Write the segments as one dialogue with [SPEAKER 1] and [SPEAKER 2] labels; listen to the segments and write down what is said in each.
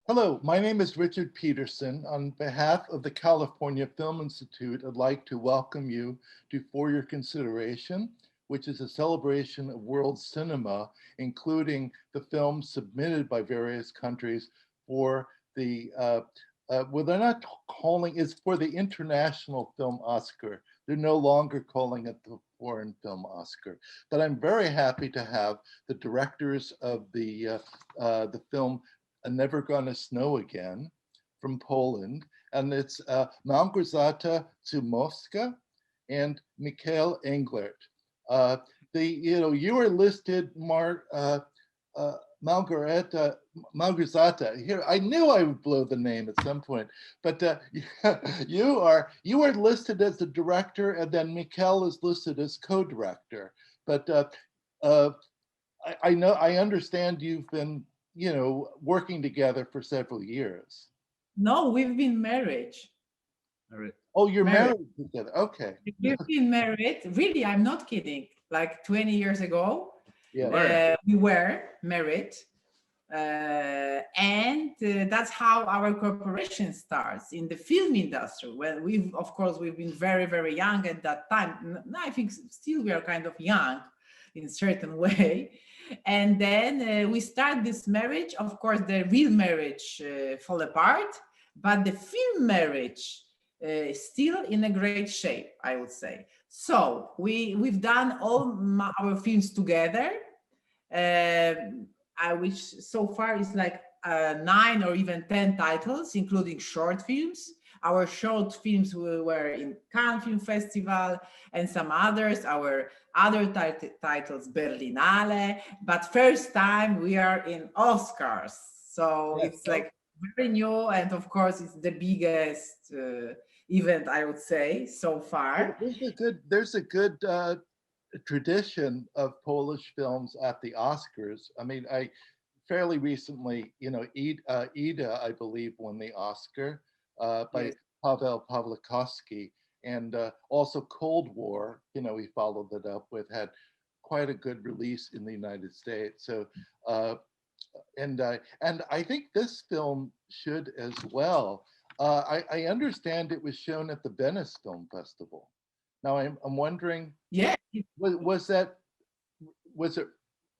[SPEAKER 1] Hello, my name is Richard Peterson. On behalf of the California Film Institute, I'd like to welcome you to For Your Consideration, which is a celebration of world cinema, including the films submitted by various countries for the, well, they're not calling, it's for the International Film Oscar. They're no longer calling it the Foreign Film Oscar. But I'm very happy to have the directors of the film Never Gonna Snow Again from Poland, and it's Malgorzata Szumowska and Michal Englert. You were listed, Malgorzata. Here, I knew I would blow the name at some point, but you are listed as the director, and then Michal is listed as co-director. But I understand you've been working together for several years.
[SPEAKER 2] No, we've been married.
[SPEAKER 1] Oh, you're married together. Okay.
[SPEAKER 2] We've been married. Really, I'm not kidding. Like 20 years ago, we were married. And that's how our cooperation starts in the film industry. Well, we've been very, very young at that time. I think still we are kind of young in a certain way. And then we start this marriage. Of course, the real marriage fall apart, but the film marriage still in a great shape, I would say. So we've done all our films together, which so far is like 9 or even 10 titles, including short films. Our short films were in Cannes Film Festival and some others. Our other titles, Berlinale. But first time we are in Oscars. So it's like very new. And of course, it's the biggest event, I would say, so far.
[SPEAKER 1] There's a good tradition of Polish films at the Oscars. I mean, I fairly recently, Ida, I believe, won the Oscar by Paweł Pawlikowski, and also Cold War. He followed it up with, had quite a good release in the United States. So, and I think this film should as well. I understand it was shown at the Venice Film Festival. Now I'm wondering, was it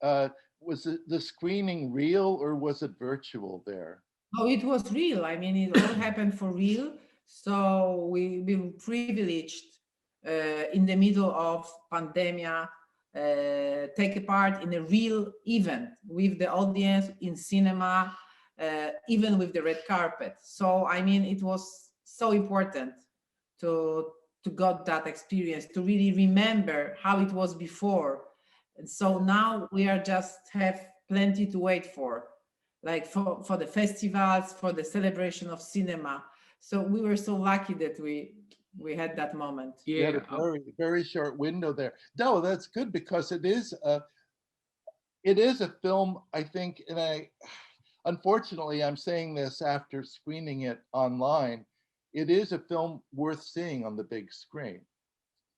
[SPEAKER 1] the screening real or was it virtual there?
[SPEAKER 2] Oh, it was real. I mean, it all happened for real. So we've been privileged in the middle of pandemia, take a part in a real event with the audience in cinema, even with the red carpet. So I mean, it was so important to got that experience, to really remember how it was before. And so now we are just have plenty to wait for, like for the festivals, for the celebration of cinema. So we were so lucky that we had that moment.
[SPEAKER 1] You had a very, very short window there. No, that's good, because it is a film, I think, and unfortunately, I'm saying this after screening it online, it is a film worth seeing on the big screen.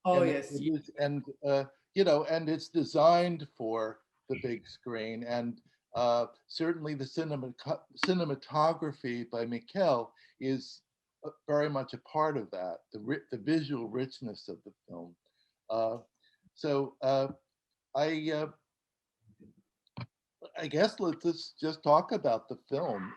[SPEAKER 2] Oh,
[SPEAKER 1] and
[SPEAKER 2] yes.
[SPEAKER 1] and it's designed for the big screen, and certainly the cinematography by Michal is very much a part of that, the visual richness of the film. I guess let's just talk about the film.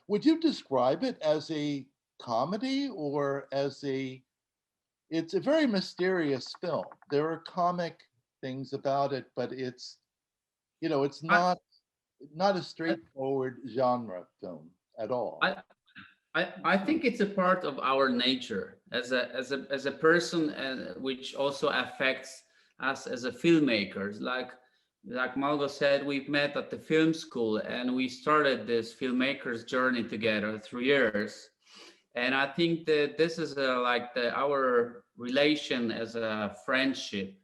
[SPEAKER 1] Would you describe it as a comedy or as it's a very mysterious film. There are comic things about it, but it's not a straightforward genre film at all.
[SPEAKER 3] I think it's a part of our nature as a person, and which also affects us as a filmmakers. Like Malgo said, we've met at the film school and we started this filmmakers journey together 3 years. And I think that this is our relation as a friendship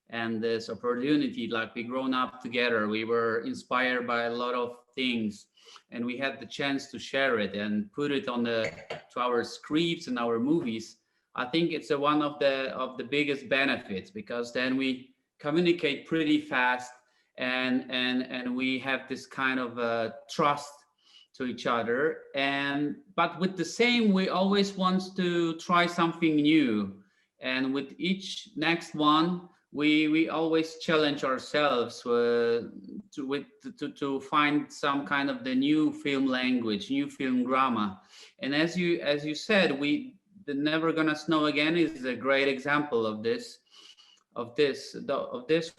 [SPEAKER 3] and this opportunity, like we grown up together, we were inspired by a lot of things, and we had the chance to share it and put it to our scripts and our movies. I think it's one of the biggest benefits, because then we communicate pretty fast, and we have this kind of trust to each other, but with the same, we always want to try something new, and with each next one we always challenge ourselves to find some kind of the new film language, new film grammar. And as you said, the Never Gonna Snow Again is a great example of this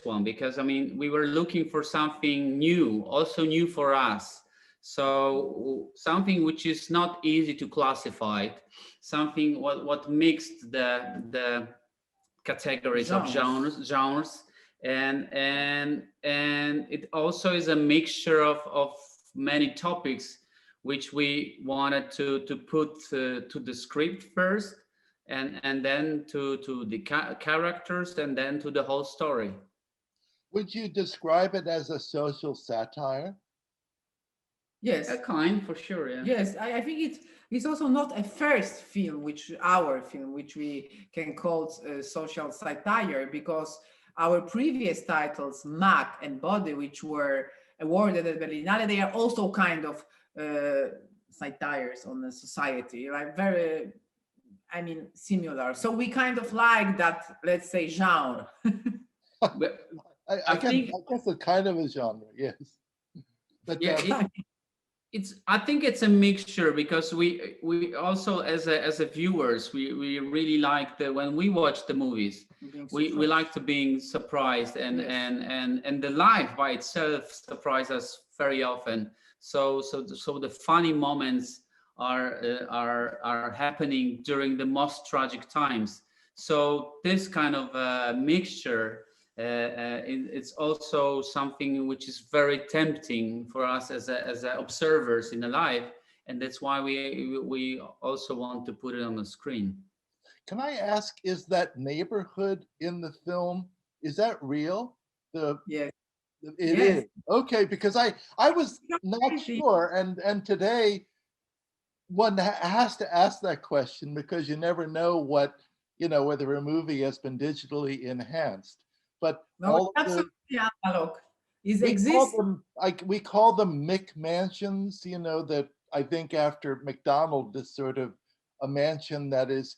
[SPEAKER 3] one, because I mean, we were looking for something new, also new for us. So something which is not easy to classify, something what mixed the categories of genres, and it also is a mixture of many topics which we wanted to put to the script first, and then to the characters, and then to the whole story.
[SPEAKER 1] Would you describe it as a social satire?
[SPEAKER 2] Yes.
[SPEAKER 3] A kind, for sure, yeah.
[SPEAKER 2] Yes, I think it's also not a first film, our film, which we can call social satire, because our previous titles, Mac and Body, which were awarded at Berlinale, they are also kind of satires on the society, like very, I mean, similar. So we kind of like that, let's say, genre.
[SPEAKER 1] I guess it's kind of a genre, yes. But
[SPEAKER 3] yeah, I think it's a mixture, because we also, as a viewers, we really like when we watch the movies, we like to being surprised, and
[SPEAKER 2] yes.
[SPEAKER 3] and the life by itself surprises us very often. So the funny moments are happening during the most tragic times. So this kind of mixture, it's also something which is very tempting for us as observers in the life, and that's why we also want to put it on the screen.
[SPEAKER 1] Can I ask, is that neighborhood in the film, is that real?
[SPEAKER 2] Yes.
[SPEAKER 1] It is. Okay, because I was not sure, and today one has to ask that question, because you never know whether a movie has been digitally enhanced. But
[SPEAKER 2] no, absolutely analog.
[SPEAKER 1] We call them McMansions, that I think after McDonald is sort of a mansion that is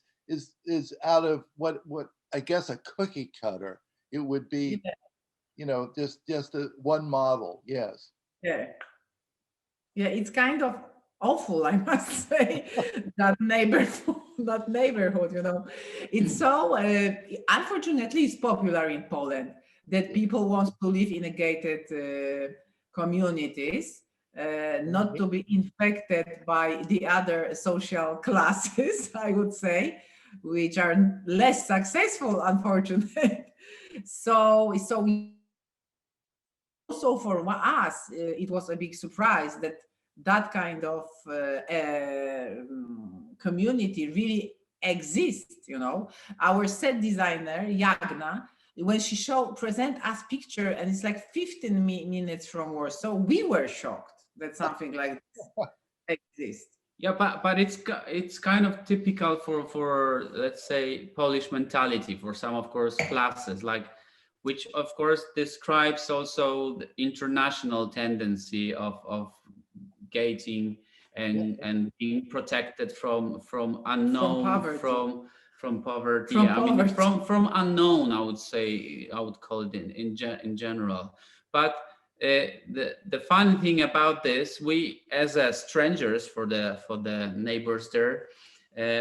[SPEAKER 1] out of what I guess a cookie cutter. It would be, just one model. Yes.
[SPEAKER 2] Yeah. Yeah, it's kind of awful, I must say, that neighborhood. It's so, unfortunately, it's popular in Poland that people want to live in a gated communities, not to be infected by the other social classes, I would say, which are less successful, unfortunately. So also for us, it was a big surprise that kind of community really exists. Our set designer Jagna, when she present us picture, and it's like 15 minutes from Warsaw, we were shocked that something like this exists.
[SPEAKER 3] Yeah, but it's kind of typical for let's say Polish mentality, for some, of course, classes, which of course describes also the international tendency of gating and being protected from unknown, from poverty. From unknown, I would call it in general. But the funny thing about this, we as strangers for the neighbors there,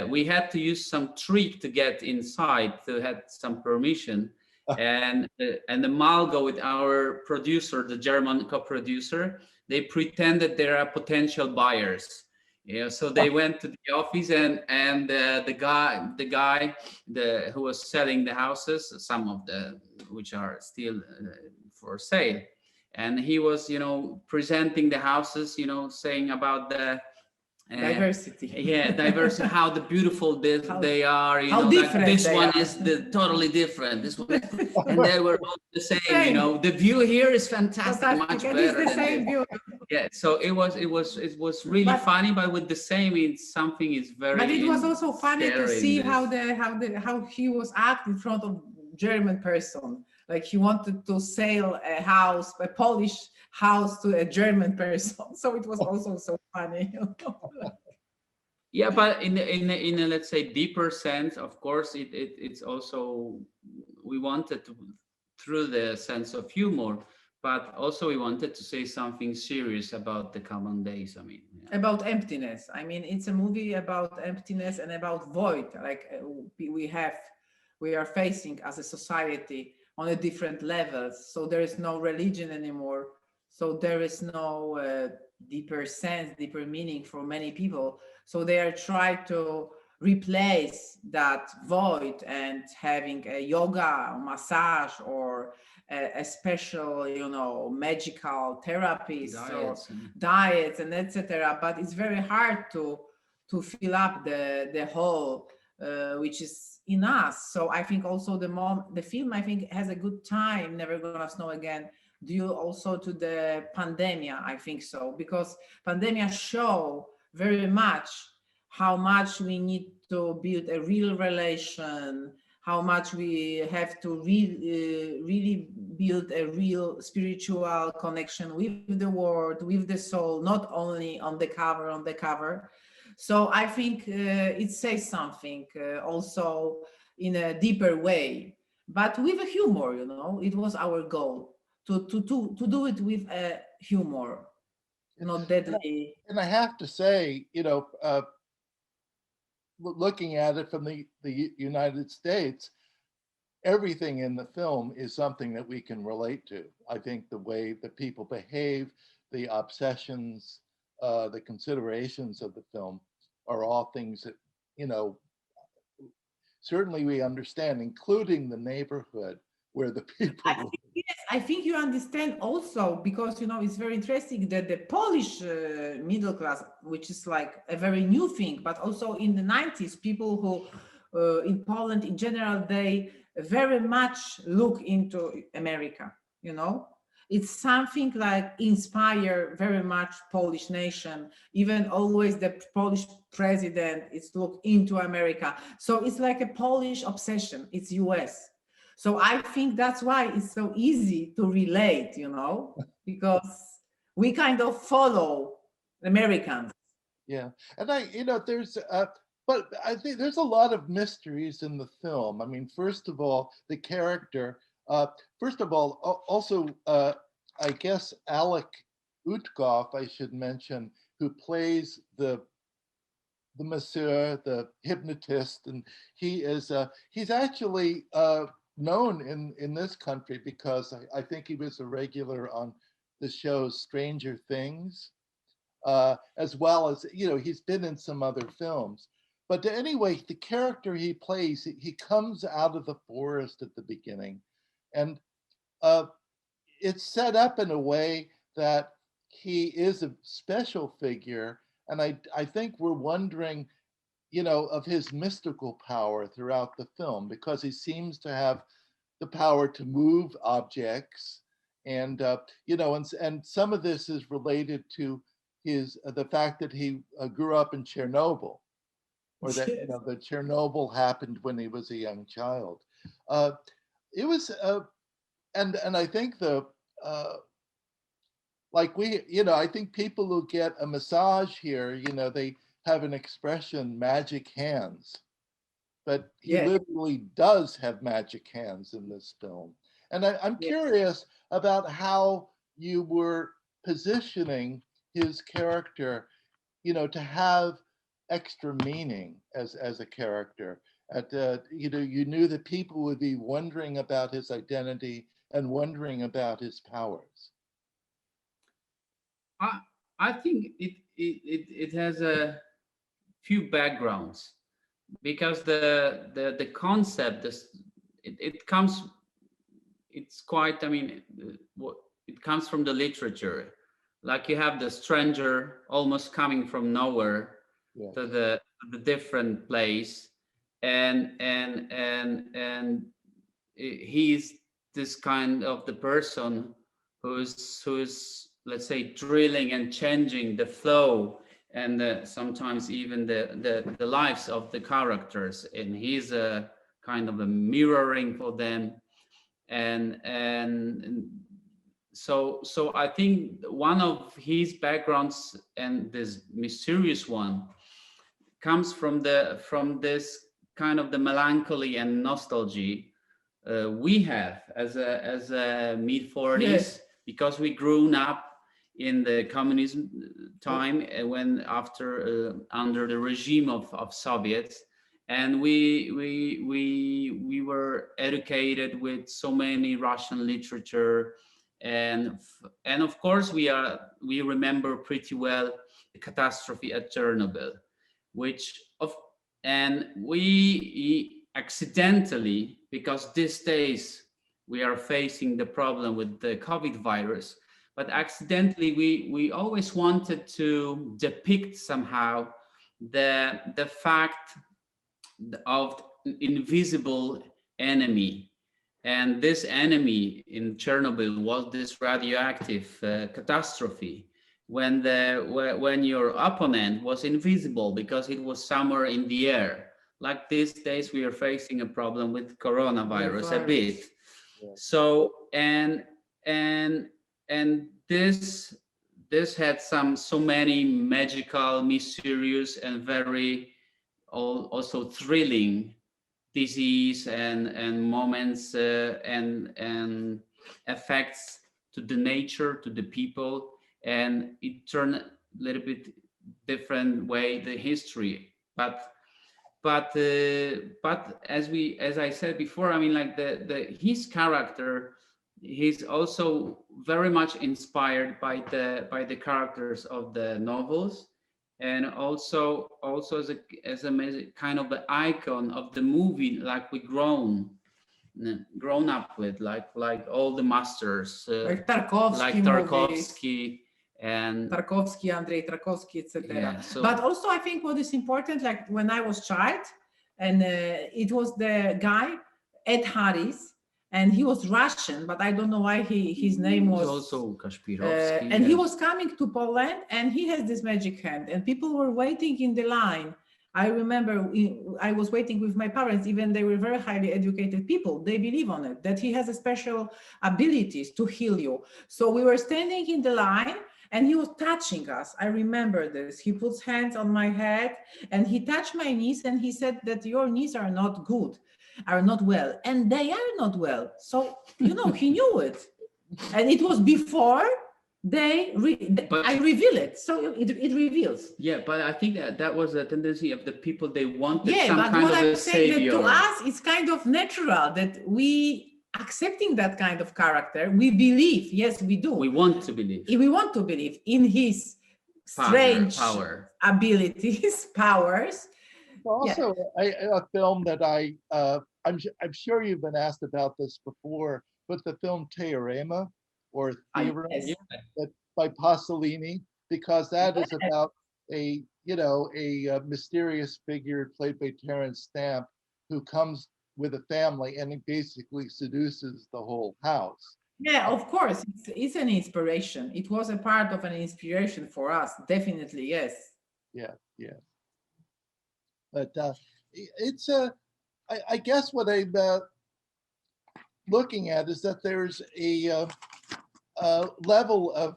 [SPEAKER 3] we had to use some trick to get inside, to have some permission. And the Malgo, with our producer, the German co-producer, they pretended they are potential buyers. So they went to the office, and the guy who was selling the houses, some of which are still for sale, and he was presenting the houses, saying about the
[SPEAKER 2] diversity.
[SPEAKER 3] Diversity, how beautiful they are,
[SPEAKER 2] how different
[SPEAKER 3] this one
[SPEAKER 2] are.
[SPEAKER 3] is totally different, this one and they were all the same. The view here is fantastic, much better.
[SPEAKER 2] It's the same view.
[SPEAKER 3] Yeah, so it was really funny, but with the same, it's something is very.
[SPEAKER 2] But it was also funny to see how he was acting in front of German person. like he wanted to sell a house, a Polish house, to a German person. So it was also so funny.
[SPEAKER 3] Yeah, but in a let's say deeper sense, of course, it's also, we wanted to, through the sense of humor, but also we wanted to say something serious about the common days. I mean, yeah.
[SPEAKER 2] About emptiness. I mean, it's a movie about emptiness and about void. Like we are facing as a society on a different levels. So there is no religion anymore. So there is no deeper sense, deeper meaning for many people. So they are trying to replace that void and having a yoga, massage, or a special, magical therapist or
[SPEAKER 3] Diets and
[SPEAKER 2] diets and etc. But it's very hard to fill up the hole which is in us. So I think also the film, I think, has a good time, Never Gonna Snow Again, due also to the pandemic. I think so, because pandemic show very much how much we need to build a real relation, how much we have to really build a real spiritual connection with the world, with the soul, not only on the cover. So I think it says something also in a deeper way, but with a humor. It was our goal to do it with a humor, not deadly.
[SPEAKER 1] And I have to say, looking at it from the United States, everything in the film is something that we can relate to. I think the way that people behave, the obsessions, the considerations of the film are all things that, certainly we understand, including the neighborhood where the people live.
[SPEAKER 2] Yes, I think you understand also, because it's very interesting that the Polish middle class, which is like a very new thing, but also in the 90s, people who in Poland in general, they very much look into America. It's something like inspire very much Polish nation. Even always the Polish president is look into America. So it's like a Polish obsession. It's US. So I think that's why it's so easy to relate, because we kind of follow Americans.
[SPEAKER 1] Yeah, and there's but I think there's a lot of mysteries in the film. I mean, first of all, the character. First of all, also, I guess Alec Utgoff, I should mention, who plays the masseur, the hypnotist, and he's actually known in this country because I think he was a regular on the show Stranger Things, as well as, he's been in some other films. But anyway, the character he plays, he comes out of the forest at the beginning, and it's set up in a way that he is a special figure. And I think we're wondering, of his mystical power throughout the film, because he seems to have the power to move objects. And, and some of this is related to the fact that he grew up in Chernobyl, or that, that Chernobyl happened when he was a young child. It was, and I think I think people who get a massage here, they have an expression, magic hands, but he literally does have magic hands in this film. And I'm curious about how you were positioning his character, to have extra meaning as a character. You knew that people would be wondering about his identity and wondering about his powers.
[SPEAKER 3] I think it has a few backgrounds, because the concept, it comes, it's quite, I mean, it comes from the literature. Like, you have the stranger almost coming from nowhere to the different place, and he's this kind of the person who's let's say drilling and changing the flow, and sometimes even the lives of the characters, and he's a kind of a mirroring for them. and so I think one of his backgrounds, and this mysterious one, comes from this kind of the melancholy and nostalgia we have as a mid 40s,
[SPEAKER 2] Yes.
[SPEAKER 3] because we grew up in the communism time, when after under the regime of Soviets, and we were educated with so many Russian literature, and of course we remember pretty well the catastrophe at Chernobyl, which of and we accidentally, because these days we are facing the problem with the COVID virus, but accidentally we always wanted to depict somehow the fact of invisible enemy, and this enemy in Chernobyl was this radioactive catastrophe, when your opponent was invisible because it was somewhere in the air. Like these days we are facing a problem with coronavirus a bit.
[SPEAKER 1] Yeah.
[SPEAKER 3] So and this had so many magical, mysterious, and very also thrilling disease and moments and effects to the nature, to the people, and it turned a little bit different way the history. But as I said before, I mean, like his character, he's also very much inspired by the characters of the novels, and also as a kind of an icon of the movie, like we grown up with, like all the masters,
[SPEAKER 2] Like Tarkovsky
[SPEAKER 3] like
[SPEAKER 2] movies.
[SPEAKER 3] Tarkovsky and
[SPEAKER 2] Tarkovsky, Andrei Tarkovsky, etc.
[SPEAKER 3] yeah, so
[SPEAKER 2] But also, I think what is important, like when I was child, and it was the guy Ed Harris, and he was Russian, but I don't know why his name was.
[SPEAKER 3] he's also Kashpirovsky,
[SPEAKER 2] and he was coming to Poland, and he has this magic hand, and people were waiting in the line. I remember I was waiting with my parents, even they were very highly educated people. They believe on it, that he has a special abilities to heal you. So we were standing in the line, and he was touching us. I remember this. He puts hands on my head, and he touched my knees, and he said that your knees are not good, are not well, and they are not well. So, he knew it. And it was before I reveal it. So it reveals.
[SPEAKER 3] Yeah, but I think that was a tendency of the people. They wanted
[SPEAKER 2] Yeah,
[SPEAKER 3] some
[SPEAKER 2] but
[SPEAKER 3] kind
[SPEAKER 2] what
[SPEAKER 3] of
[SPEAKER 2] I'm
[SPEAKER 3] a
[SPEAKER 2] saying
[SPEAKER 3] savior.
[SPEAKER 2] that to us, it's kind of natural that we accepting that kind of character. We believe, yes, we do.
[SPEAKER 3] We want to believe.
[SPEAKER 2] We want to believe in his strange
[SPEAKER 3] power.
[SPEAKER 2] abilities, powers.
[SPEAKER 1] Also, a film that I'm sure you've been asked about this before, but the film Teorema, or Theorem,
[SPEAKER 2] Yes.
[SPEAKER 1] that by Pasolini, because that is about a mysterious figure played by Terence Stamp, who comes with a family and he basically seduces the whole house.
[SPEAKER 2] Yeah, of course, it's an inspiration. It was a part of an inspiration for us, definitely, yes.
[SPEAKER 1] Yeah. But it's I guess what I'm looking at is that there's a level of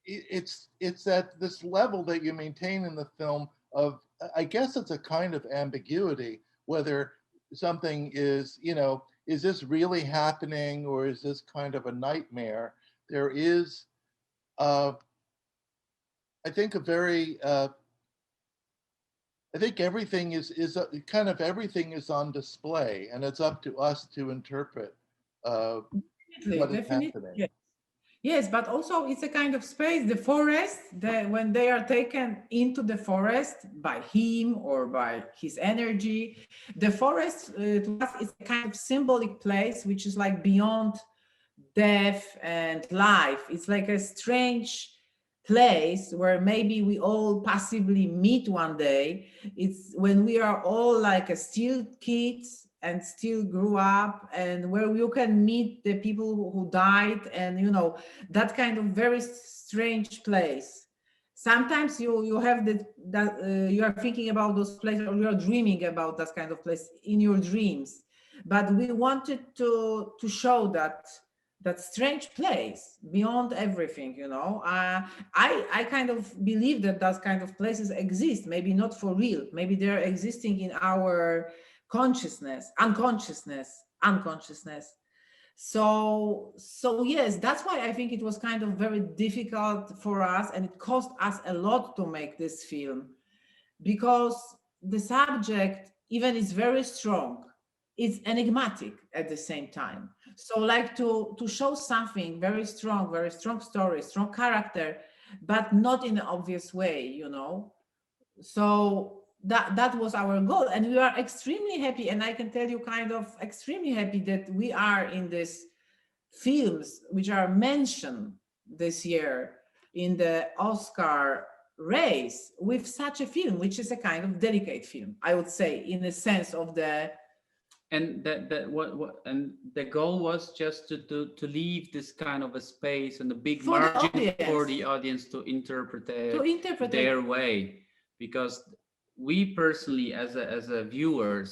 [SPEAKER 1] it's at this level that you maintain in the film of, I guess it's a kind of ambiguity, whether something is, is this really happening or is this kind of a nightmare? There is, I think, I think everything is kind of everything is on display, and it's up to us to interpret what is happening.
[SPEAKER 2] Yes. Yes, but also it's a kind of space, the forest, when they are taken into the forest by him or by his energy, the forest to us is a kind of symbolic place, which is like beyond death and life. It's like a strange place where maybe we all passively meet one day. It's when we are all like still kids and still grew up, and where you can meet the people who died, and that kind of very strange place. Sometimes you have that you are thinking about those places, or you are dreaming about that kind of place in your dreams. but we wanted to show that strange place beyond everything, you know. I kind of believe that those kind of places exist, maybe not for real, maybe they're existing in our unconsciousness. So yes, that's why I think it was kind of very difficult for us, and it cost us a lot to make this film, because the subject even is very strong, it's enigmatic at the same time. So like to show something very strong story, strong character, but not in an obvious way, you know. So that was our goal, and we are extremely happy, and I can tell you kind of extremely happy that we are in these films which are mentioned this year in the Oscar race with such a film, which is a kind of delicate film, I would say, in the sense of the
[SPEAKER 3] And that what and the goal was just to leave this kind of a space and a big
[SPEAKER 2] for the
[SPEAKER 3] margin for
[SPEAKER 2] audience
[SPEAKER 3] the audience to interpret
[SPEAKER 2] it.
[SPEAKER 3] their way, because we personally as a viewers,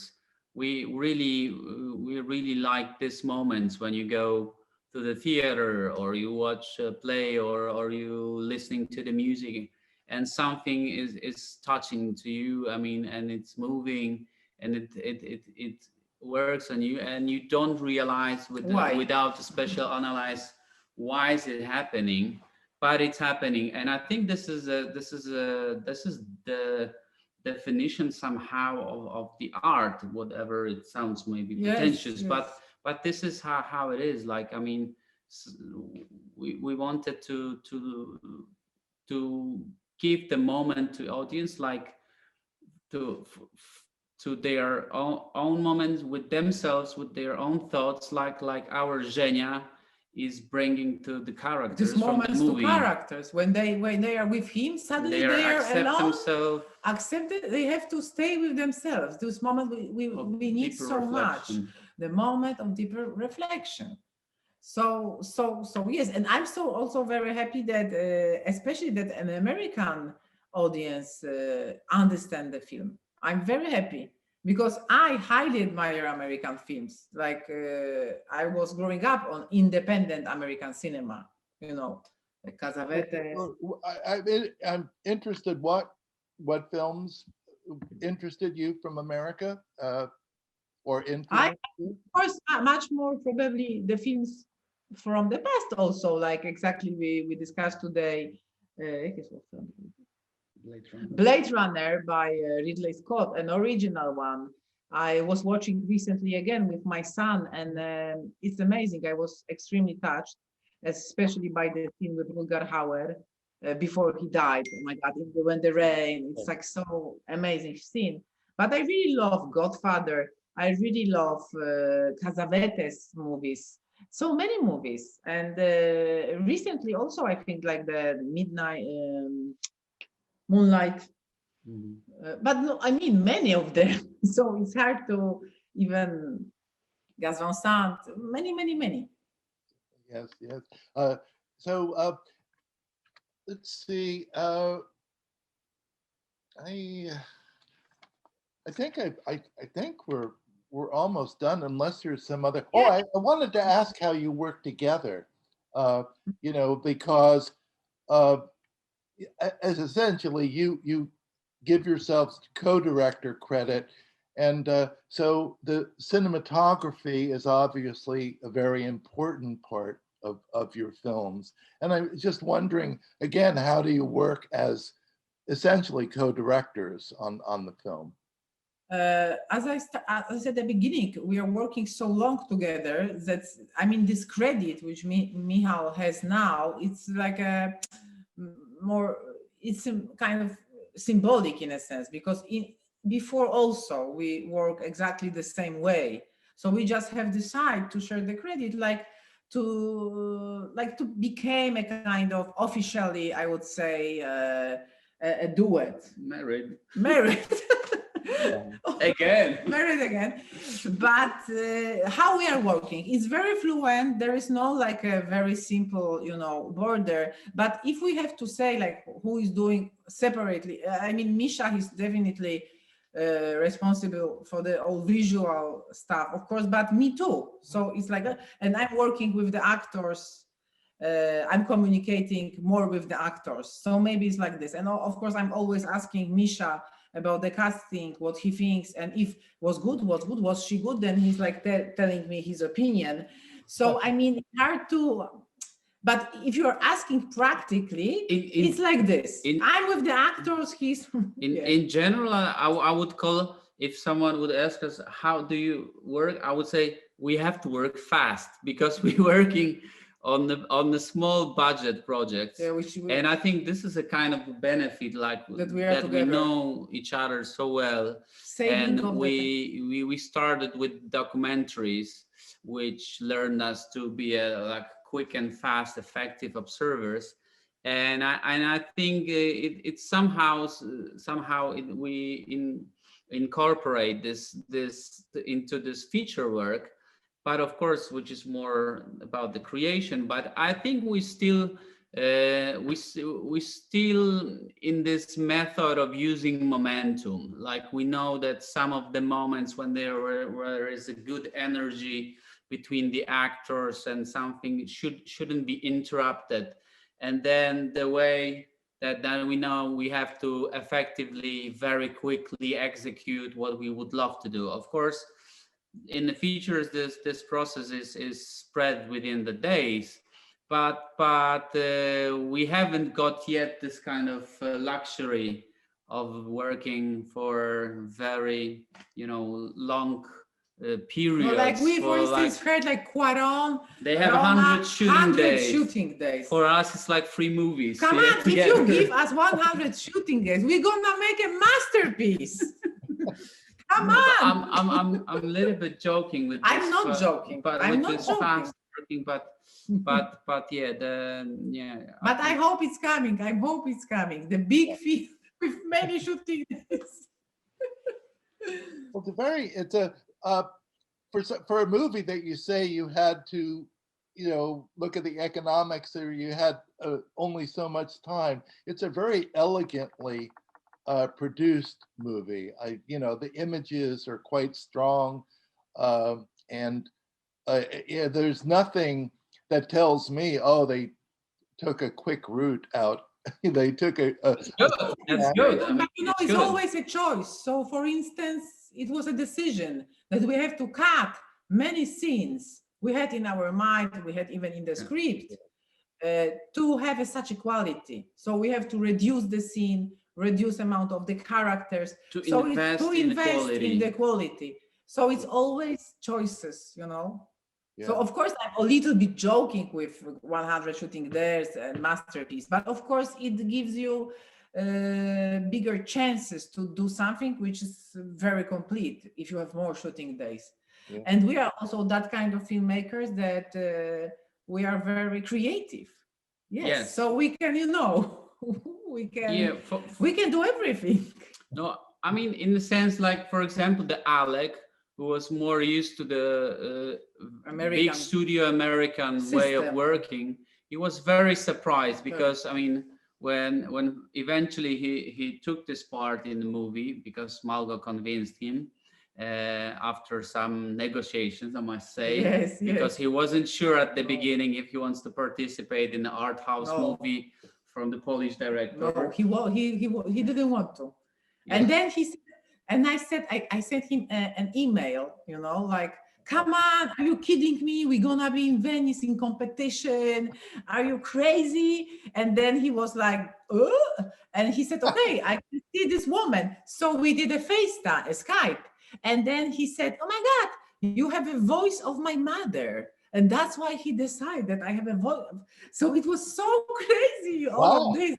[SPEAKER 3] we really like these moments when you go to the theater or you watch a play or you listening to the music and something is touching to you, I mean, and it's moving and it works on you and you don't realize
[SPEAKER 2] Why?
[SPEAKER 3] without a special analyze why is it happening, but it's happening. And I think this is the definition somehow of the art, whatever it sounds maybe
[SPEAKER 2] Yes,
[SPEAKER 3] pretentious,
[SPEAKER 2] yes.
[SPEAKER 3] but this is how it is. Like, I mean, we wanted to give the moment to audience, like to to their own moments with themselves, with their own thoughts, like our Zhenia is bringing to the characters
[SPEAKER 2] These
[SPEAKER 3] from the
[SPEAKER 2] moments to
[SPEAKER 3] movie.
[SPEAKER 2] characters when they are with him, suddenly they are
[SPEAKER 3] accept
[SPEAKER 2] alone,
[SPEAKER 3] themselves,
[SPEAKER 2] accepted, they have to stay with themselves. Those moments we need
[SPEAKER 3] deeper
[SPEAKER 2] so much,
[SPEAKER 3] reflection.
[SPEAKER 2] the moment of deeper reflection. So yes, and I'm so also very happy that especially that an American audience understand the film. I'm very happy because I highly admire American films. Like I was growing up on independent American cinema, you know, like Casavetes.
[SPEAKER 1] I'm interested. What films interested you from America, or influenced you?
[SPEAKER 2] Of course, much more probably the films from the past also, like exactly we discussed today. Jaki jest film? Blade Runner by Ridley Scott, an original one. I was watching recently again with my son, and it's amazing. I was extremely touched, especially by the scene with Rutger Hauer before he died. Oh my God, when the rain, it's like so amazing scene. But I really love Godfather. I really love Casavetes movies. So many movies, and recently also I think like the Midnight. Moonlight, but no, I mean many of them. So it's hard to even Gas Van Sant, many.
[SPEAKER 1] Yes, yes. So let's see. I I think we're almost done, unless there's some other. Oh,
[SPEAKER 2] Yeah.
[SPEAKER 1] I wanted to ask how you work together. You know, because uh, as essentially you give yourselves co-director credit, and so the cinematography is obviously a very important part of your films. And I'm just wondering again, how do you work as essentially co-directors on the film?
[SPEAKER 2] As I said at the beginning, we are working so long together that I mean this credit which Michal has now, it's like a more, it's a kind of symbolic in a sense, because before also we work exactly the same way. So we just have decided to share the credit, to become a kind of officially, I would say, a duet.
[SPEAKER 3] Married
[SPEAKER 2] Again. Married again. But how we are working is very fluent. There is no like a very simple, border. But if we have to say like who is doing separately, I mean, Misha is definitely responsible for the all visual stuff, of course, but me too. So it's like, and I'm working with the actors. I'm communicating more with the actors. So maybe it's like this. And of course, I'm always asking Misha about the casting, what he thinks, and if was good, was she good? Then he's like telling me his opinion. So I mean, it's hard to. But if you're asking practically, it's like this. I'm with the actors. He's
[SPEAKER 3] in general. I would call, if someone would ask us how do you work, I would say we have to work fast because we're working on the small budget projects.
[SPEAKER 2] Yeah,
[SPEAKER 3] and I think this is a kind of benefit, like that we know each other so well. And we started with documentaries, which learned us to be like quick and fast, effective observers. And I think it somehow we incorporate this into this feature work, but of course, which is more about the creation. But I think we still in this method of using momentum. Like we know that some of the moments when there is a good energy between the actors and something shouldn't be interrupted. And then the way that then we know we have to effectively, very quickly execute what we would love to do. Of course, in the features, this process is spread within the days, but we haven't got yet this kind of luxury of working for very long periods.
[SPEAKER 2] Well, like we, for instance, heard like Quaron.
[SPEAKER 3] They have 100 shooting
[SPEAKER 2] days.
[SPEAKER 3] For us, it's like 3 movies.
[SPEAKER 2] Come on, if you give us 100 shooting days, we're gonna make a masterpiece. Come on.
[SPEAKER 3] I'm a little bit joking with this.
[SPEAKER 2] I'm not joking.
[SPEAKER 3] But
[SPEAKER 2] I'm
[SPEAKER 3] with
[SPEAKER 2] not
[SPEAKER 3] this
[SPEAKER 2] joking.
[SPEAKER 3] fast working, but yeah,
[SPEAKER 2] But I hope it's coming. I hope it's coming. The big film with many shooting days.
[SPEAKER 1] Well, for a movie that you say you had to, look at the economics, or you had only so much time. It's a very elegantly produced movie. The images are quite strong, and there's nothing that tells me, oh, they took a quick route out. They took
[SPEAKER 3] That's good.
[SPEAKER 2] But it's always a choice. So, for instance, it was a decision that we have to cut many scenes we had in our mind, we had even in the script, to have such a quality. So we have to reduce the scene, reduce amount of the characters,
[SPEAKER 3] to invest
[SPEAKER 2] in the quality. So it's always choices, Yeah. So of course I'm a little bit joking with 100 shooting days and masterpiece, but of course it gives you bigger chances to do something which is very complete if you have more shooting days. Yeah. And we are also that kind of filmmakers that we are very creative. Yes. So we can, we can do everything.
[SPEAKER 3] No, I mean, in the sense, like, for example, the Alec, who was more used to the big studio American system. Way of working, he was very surprised because, I mean, when eventually he took this part in the movie, because Malgo convinced him after some negotiations, I must say, because he wasn't sure at the beginning if he wants to participate in the art house movie from the Polish director.
[SPEAKER 2] No, he didn't want to. Yeah. And then he said, and I said, I sent him an email, like, come on, are you kidding me? We're gonna be in Venice in competition. Are you crazy? And then he was like, and he said, okay, I can see this woman. So we did a FaceTime, a Skype. And then he said, oh my God, you have a voice of my mother. And that's why he decided that I have a voice. So it was so crazy, all of this.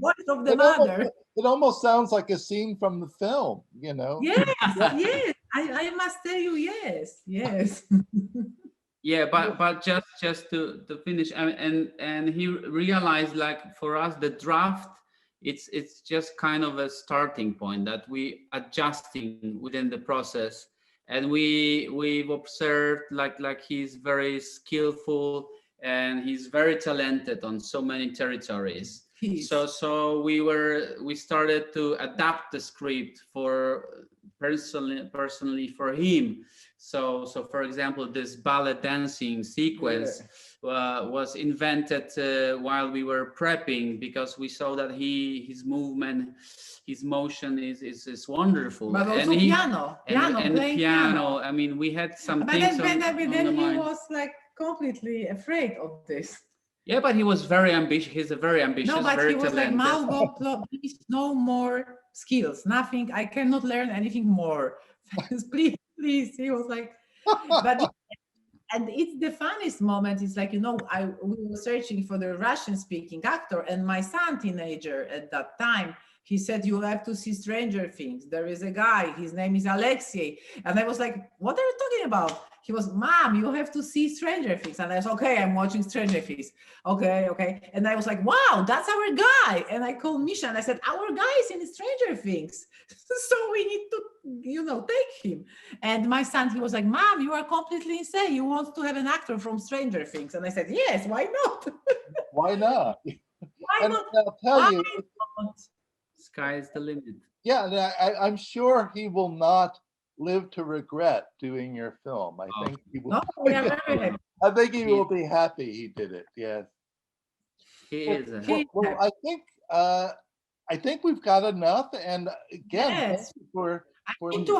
[SPEAKER 2] Voice of the mother.
[SPEAKER 1] It almost sounds like a scene from the film,
[SPEAKER 2] Yes, yes. I must tell you, yes.
[SPEAKER 3] Yeah, but just to finish, and he realized, like, for us, the draft, it's just kind of a starting point that we adjusting within the process, and we've observed like he's very skillful and he's very talented on so many territories.
[SPEAKER 2] Peace.
[SPEAKER 3] So we started to adapt the script for personally for him. So for example, this ballet dancing sequence was invented while we were prepping, because we saw that his movement, his motion is wonderful.
[SPEAKER 2] But also
[SPEAKER 3] and
[SPEAKER 2] piano, playing piano.
[SPEAKER 3] I mean, we had some
[SPEAKER 2] But
[SPEAKER 3] things
[SPEAKER 2] then
[SPEAKER 3] on the
[SPEAKER 2] he
[SPEAKER 3] mind.
[SPEAKER 2] was like completely afraid of this.
[SPEAKER 3] Yeah, but he was very ambitious. He's a very ambitious,
[SPEAKER 2] No, but
[SPEAKER 3] very
[SPEAKER 2] he was like,
[SPEAKER 3] talented.
[SPEAKER 2] Malgo, please, no more skills, nothing. I cannot learn anything more. Please, please. He was like, but and it's the funniest moment. It's like, we were searching for the Russian-speaking actor, and my son, teenager at that time, he said, you have to see Stranger Things. There is a guy, his name is Alexei. And I was like, what are you talking about? He was, Mom, you have to see Stranger Things. And I was, okay, I'm watching Stranger Things. Okay. And I was like, wow, that's our guy. And I called Misha and I said, our guy is in Stranger Things. So we need to, take him. And my son, he was like, Mom, you are completely insane. You want to have an actor from Stranger Things. And I said, yes, why not?
[SPEAKER 1] Why not?
[SPEAKER 2] Why
[SPEAKER 1] And
[SPEAKER 2] not?
[SPEAKER 1] I'll tell you,
[SPEAKER 3] Sky is the limit.
[SPEAKER 1] yeah, and I'm sure he will not live to regret doing your film. I think he will.
[SPEAKER 2] No, we are very happy.
[SPEAKER 1] I think he will be happy he did it. Yes.
[SPEAKER 3] He is.
[SPEAKER 1] Well, I think we've got enough. And again,
[SPEAKER 2] Yes.
[SPEAKER 1] thank you for
[SPEAKER 2] I need to